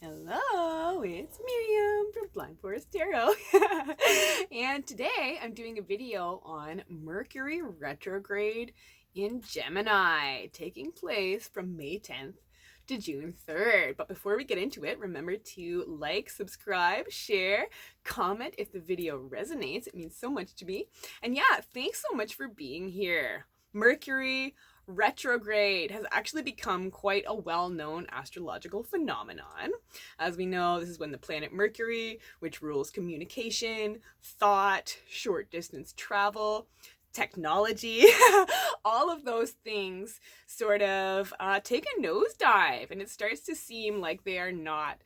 Hello, it's Miriam from Blind Forest Tarot. And today I'm doing a video on Mercury Retrograde in Gemini, taking place from May 10th to June 3rd. But before we get into it, remember to like, subscribe, share, comment if the video resonates. It means so much to me. And yeah, thanks so much for being here. Mercury Retrograde has actually become quite a well-known astrological phenomenon. As we know, this is when the planet Mercury, which rules communication, thought, short-distance travel, technology, all of those things sort of take a nosedive, and it starts to seem like they are not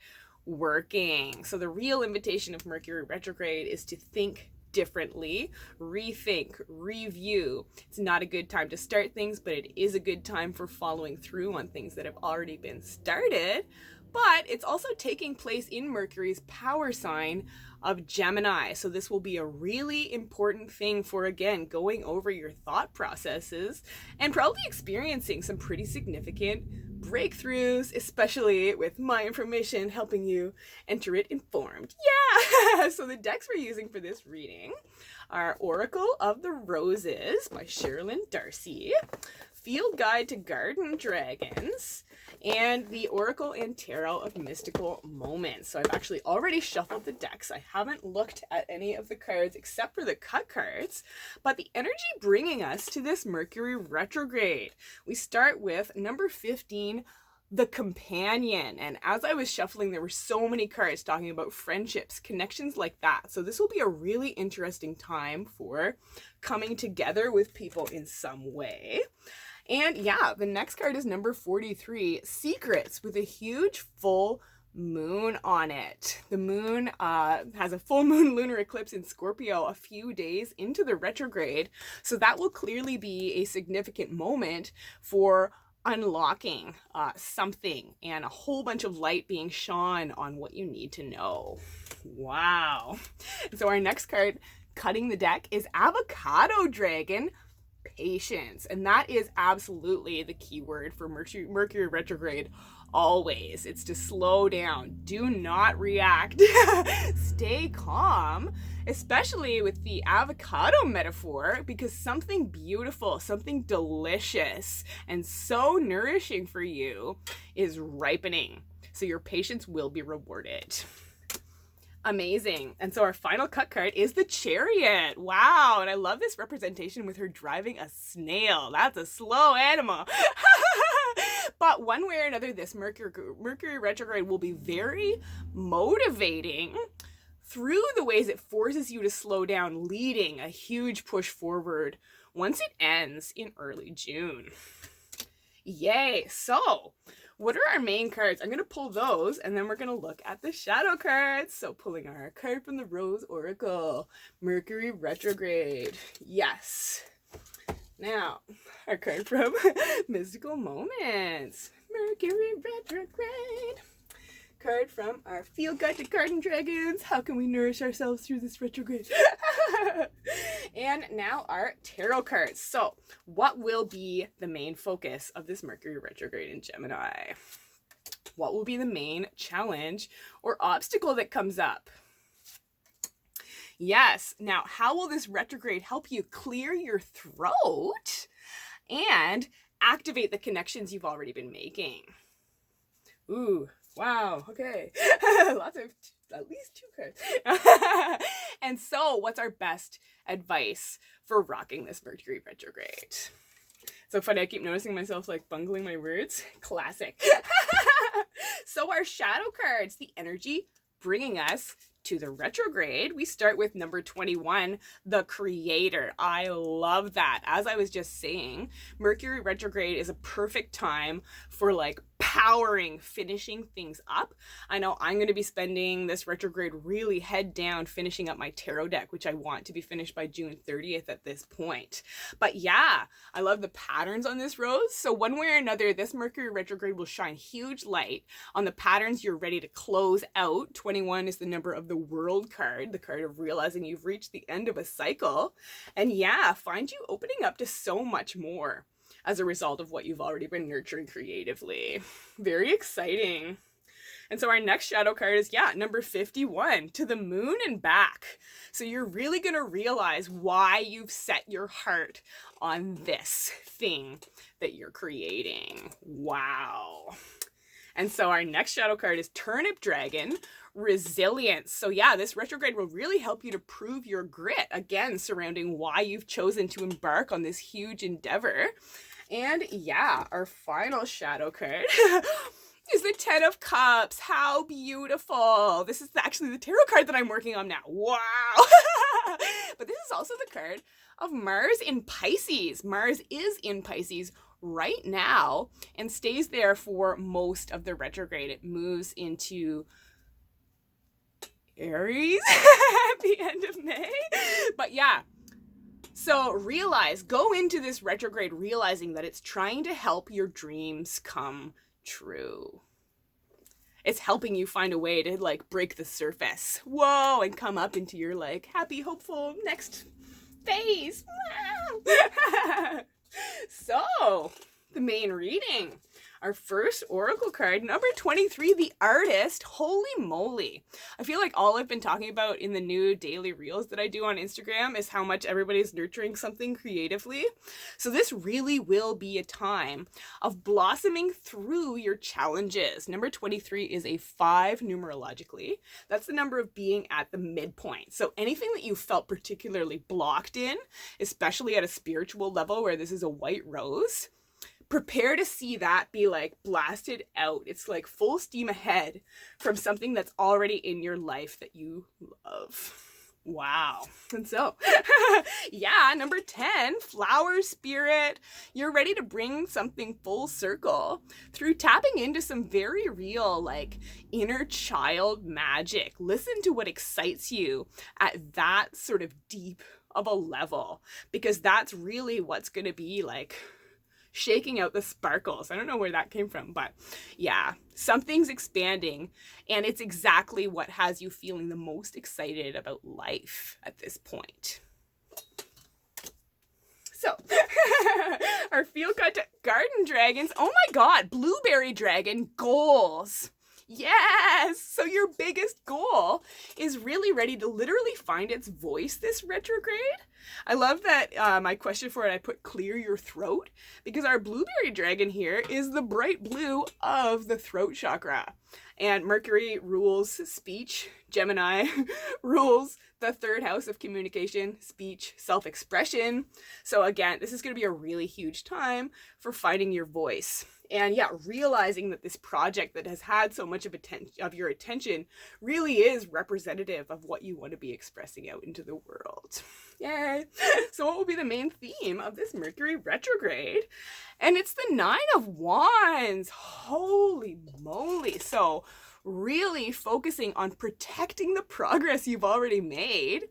working. So the real invitation of Mercury retrograde is to think differently, rethink, review. It's not a good time to start things, but it is a good time for following through on things that have already been started. But it's also taking place in Mercury's power sign of Gemini. So this will be a really important thing for, again, going over your thought processes and probably experiencing some pretty significant breakthroughs, especially with my information helping you enter it informed. Yeah! So the decks we're using for this reading are Oracle of the Roses by Sherilyn Darcy, Field Guide to Garden Dragons, and the Oracle and Tarot of Mystical Moments. So I've actually already shuffled the decks. I haven't looked at any of the cards except for the cut cards, but the energy bringing us to this Mercury retrograde. We start with number 15, the Companion. And as I was shuffling, there were so many cards talking about friendships, connections like that. So this will be a really interesting time for coming together with people in some way. And yeah, the next card is number 43, Secrets, with a huge full moon on it. The moon has a full moon lunar eclipse in Scorpio a few days into the retrograde. So that will clearly be a significant moment for unlocking something and a whole bunch of light being shone on what you need to know. Wow. So our next card cutting the deck is Avocado Dragon, Patience. And that is absolutely the key word for Mercury retrograde always. It's to slow down. Do not react. Stay calm, especially with the avocado metaphor, because something beautiful, something delicious, and so nourishing for you is ripening. So your patience will be rewarded. Amazing. And so our final cut card is the Chariot. Wow. And I love this representation with her driving a snail. That's a slow animal. But one way or another, this Mercury retrograde will be very motivating through the ways it forces you to slow down, leading a huge push forward once it ends in early June. Yay. So what are our main cards? I'm going to pull those, and then we're going to look at the shadow cards. So pulling our card from the Rose Oracle, Mercury retrograde. Yes. Now, our card from Mystical Moments, Mercury retrograde. Card from our Field Guide to Garden Dragons. How can we nourish ourselves through this retrograde? And now our tarot cards. So what will be the main focus of this Mercury retrograde in Gemini? What will be the main challenge or obstacle that comes up? Yes. Now, how will this retrograde help you clear your throat and activate the connections you've already been making? Ooh. Wow, okay. Lots of, at least 2 cards. And so, what's our best advice for rocking this Mercury retrograde? So funny, I keep noticing myself like bungling my words. Classic. So our shadow cards, the energy bringing us to the retrograde. We start with number 21, the Creator. I love that. As I was just saying, Mercury retrograde is a perfect time for like powering, finishing things up. I know I'm going to be spending this retrograde really head down finishing up my tarot deck, which I want to be finished by June 30th at this point. But yeah, I love the patterns on this rose. So one way or another, this Mercury retrograde will shine huge light on the patterns you're ready to close out. 21 is the number of the World card, the card of realizing you've reached the end of a cycle. And yeah, find you opening up to so much more as a result of what you've already been nurturing creatively. Very exciting. And so our next shadow card is, number 51, to the moon and back. So you're really going to realize why you've set your heart on this thing that you're creating. Wow. And so our next shadow card is Turnip Dragon, Resilience. So this retrograde will really help you to prove your grit, again, surrounding why you've chosen to embark on this huge endeavor. And our final shadow card is the Ten of Cups. How beautiful. This is actually the tarot card that I'm working on now. Wow. But this is also the card of Mars in Pisces. Mars is in Pisces right now and stays there for most of the retrograde. It moves into Aries at the end of May. But so go into this retrograde realizing that it's trying to help your dreams come true. It's helping you find a way to break the surface. Whoa, and come up into your happy, hopeful next phase. So, the main reading. Our first oracle card, number 23, the Artist. Holy moly. I feel like all I've been talking about in the new daily reels that I do on Instagram is how much everybody's nurturing something creatively. So this really will be a time of blossoming through your challenges. Number 23 is a 5 numerologically. That's the number of being at the midpoint. So anything that you felt particularly blocked in, especially at a spiritual level where this is a white rose, prepare to see that be blasted out. It's full steam ahead from something that's already in your life that you love. Wow. And so, number 10, Flower Spirit. You're ready to bring something full circle through tapping into some very real, inner child magic. Listen to what excites you at that sort of deep of a level, because that's really what's going to be shaking out the sparkles. I don't know where that came from, but something's expanding, and it's exactly what has you feeling the most excited about life at this point. So, our field cut to Garden Dragons. Oh my God, Blueberry Dragon goals. Yes! So your biggest goal is really ready to literally find its voice this retrograde. I love that my question for it, I put clear your throat, because our Blueberry Dragon here is the bright blue of the throat chakra. And Mercury rules speech. Gemini rules the 3rd house of communication, speech, self-expression. So again, this is going to be a really huge time for finding your voice. And realizing that this project that has had so much of your attention really is representative of what you want to be expressing out into the world. Yay! So what will be the main theme of this Mercury retrograde? And it's the 9 of Wands. Holy moly. So really focusing on protecting the progress you've already made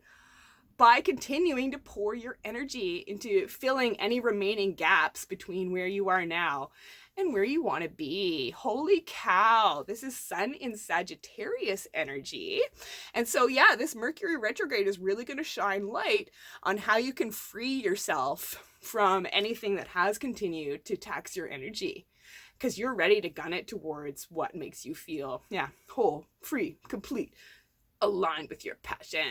by continuing to pour your energy into filling any remaining gaps between where you are now and where you want to be. Holy cow, this is Sun in Sagittarius energy. And so this Mercury retrograde is really going to shine light on how you can free yourself from anything that has continued to tax your energy, because you're ready to gun it towards what makes you feel whole, free, complete, aligned with your passion.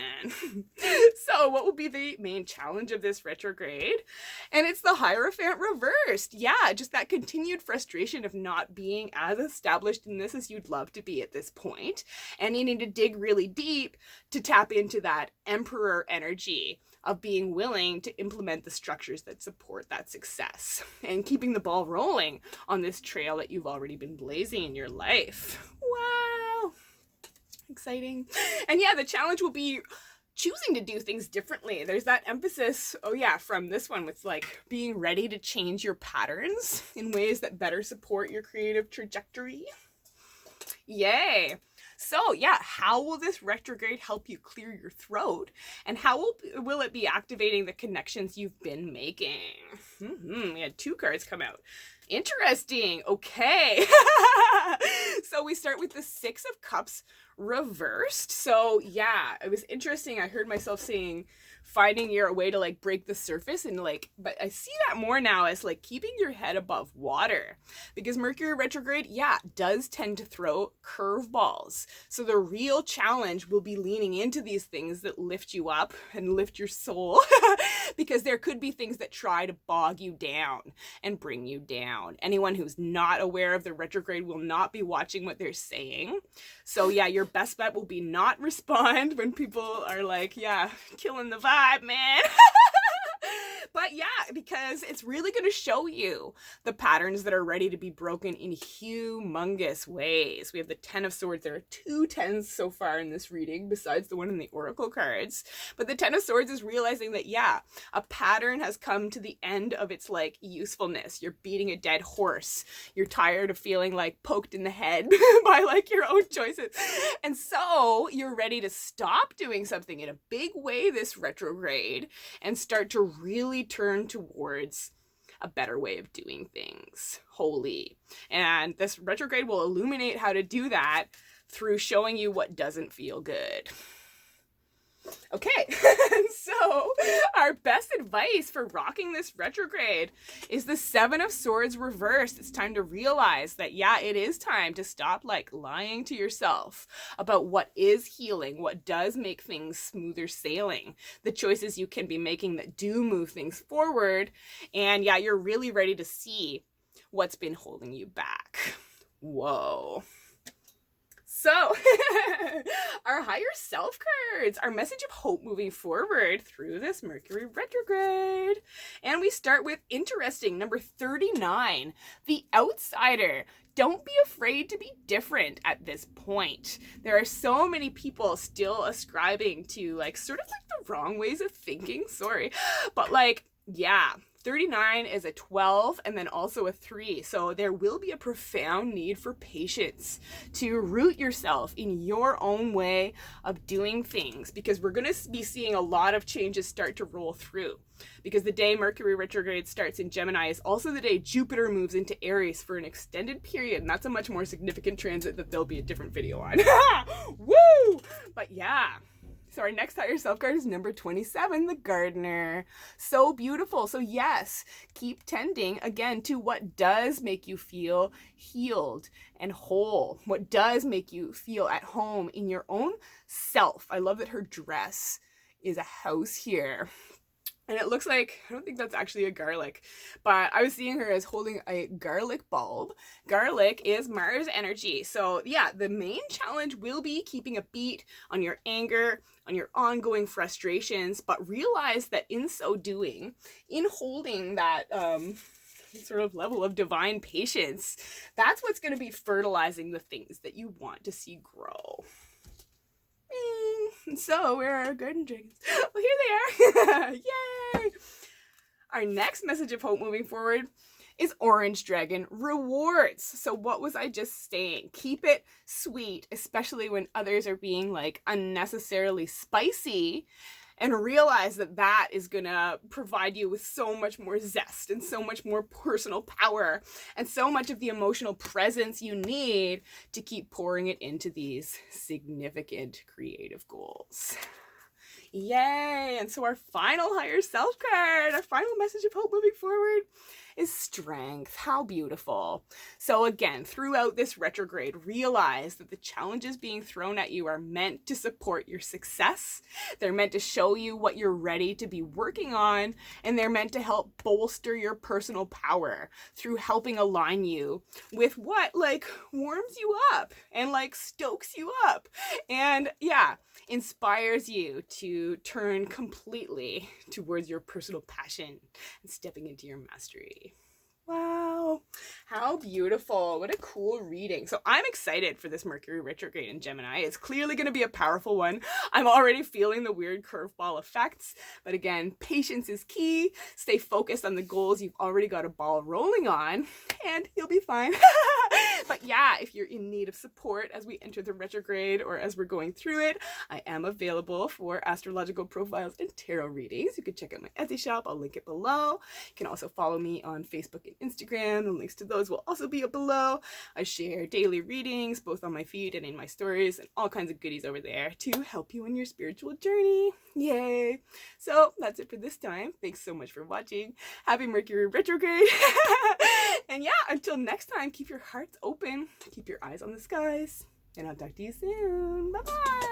So what will be the main challenge of this retrograde? And it's the Hierophant reversed. Just that continued frustration of not being as established in this as you'd love to be at this point, and needing to dig really deep to tap into that Emperor energy of being willing to implement the structures that support that success and keeping the ball rolling on this trail that you've already been blazing in your life. Wow. Exciting. And the challenge will be choosing to do things differently. There's that emphasis, from this one with being ready to change your patterns in ways that better support your creative trajectory. Yay. So how will this retrograde help you clear your throat? And how will it be activating the connections you've been making? We had 2 cards come out. Interesting. Okay. So we start with the 6 of Cups reversed. So it was interesting. I heard myself saying finding your way to like break the surface and like, but I see that more now as like keeping your head above water, because Mercury retrograde, yeah, does tend to throw curveballs. So the real challenge will be leaning into these things that lift you up and lift your soul because there could be things that try to bog you down and bring you down. Anyone who's not aware of the retrograde will not be watching what they're saying. So yeah, your best bet will be not respond when people are like, yeah, killing the vibe, man. But yeah, because it's really going to show you the patterns that are ready to be broken in humongous ways. We have the 10 of Swords. There are 2 10s so far in this reading, besides the one in the Oracle cards. But the 10 of Swords is realizing that, yeah, a pattern has come to the end of its, like, usefulness. You're beating a dead horse. You're tired of feeling, like, poked in the head by, like, your own choices. And so you're ready to stop doing something in a big way this retrograde and start to really turn towards a better way of doing things wholly. And this retrograde will illuminate how to do that through showing you what doesn't feel good. Okay, so our best advice for rocking this retrograde is the 7 of Swords reversed. It's time to realize that, yeah, it is time to stop like lying to yourself about what is healing, what does make things smoother sailing, the choices you can be making that do move things forward. And yeah, you're really ready to see what's been holding you back. Whoa. So, our higher self cards, our message of hope moving forward through this Mercury retrograde. And we start with interesting, number 39, the outsider. Don't be afraid to be different at this point. There are so many people still ascribing to like sort of like the wrong ways of thinking, sorry, but like, yeah. 39 is a 12 and then also a 3. So there will be a profound need for patience to root yourself in your own way of doing things, because we're going to be seeing a lot of changes start to roll through. Because the day Mercury retrograde starts in Gemini is also the day Jupiter moves into Aries for an extended period. And that's a much more significant transit that there'll be a different video on. Woo! But yeah. So our next higher self card is number 27, the gardener. So beautiful. So yes, keep tending again to what does make you feel healed and whole. What does make you feel at home in your own self. I love that her dress is a house here. And it looks like, I don't think that's actually a garlic, but I was seeing her as holding a garlic bulb. Garlic is Mars energy. So yeah, the main challenge will be keeping a beat on your anger, on your ongoing frustrations, but realize that in so doing, in holding that sort of level of divine patience, that's what's going to be fertilizing the things that you want to see grow. So where are our garden dragons? Well, here they are. Yay! Our next message of hope moving forward is Orange Dragon rewards. So what was I just saying? Keep it sweet, especially when others are being like unnecessarily spicy, and realize that that is gonna provide you with so much more zest and so much more personal power and so much of the emotional presence you need to keep pouring it into these significant creative goals. Yay! And so our final higher self card, our final message of hope moving forward is strength. How beautiful. So again, throughout this retrograde, realize that the challenges being thrown at you are meant to support your success. They're meant to show you what you're ready to be working on, and they're meant to help bolster your personal power through helping align you with what like warms you up and like stokes you up and yeah, inspires you to turn completely towards your personal passion and stepping into your mastery. Wow, how beautiful. What a cool reading. So I'm excited for this Mercury retrograde in Gemini. It's clearly going to be a powerful one. I'm already feeling the weird curveball effects. But again, patience is key. Stay focused on the goals you've already got a ball rolling on, and you'll be fine. But yeah, if you're in need of support as we enter the retrograde or as we're going through it, I am available for astrological profiles and tarot readings. You can check out my Etsy shop. I'll link it below. You can also follow me on Facebook and Instagram. The links to those will also be up below. I share daily readings both on my feed and in my stories and all kinds of goodies over there to help you on your spiritual journey. Yay! So that's it for this time. Thanks so much for watching. Happy Mercury retrograde. And yeah, until next time, keep your hearts open, keep your eyes on the skies, and I'll talk to you soon. Bye-bye.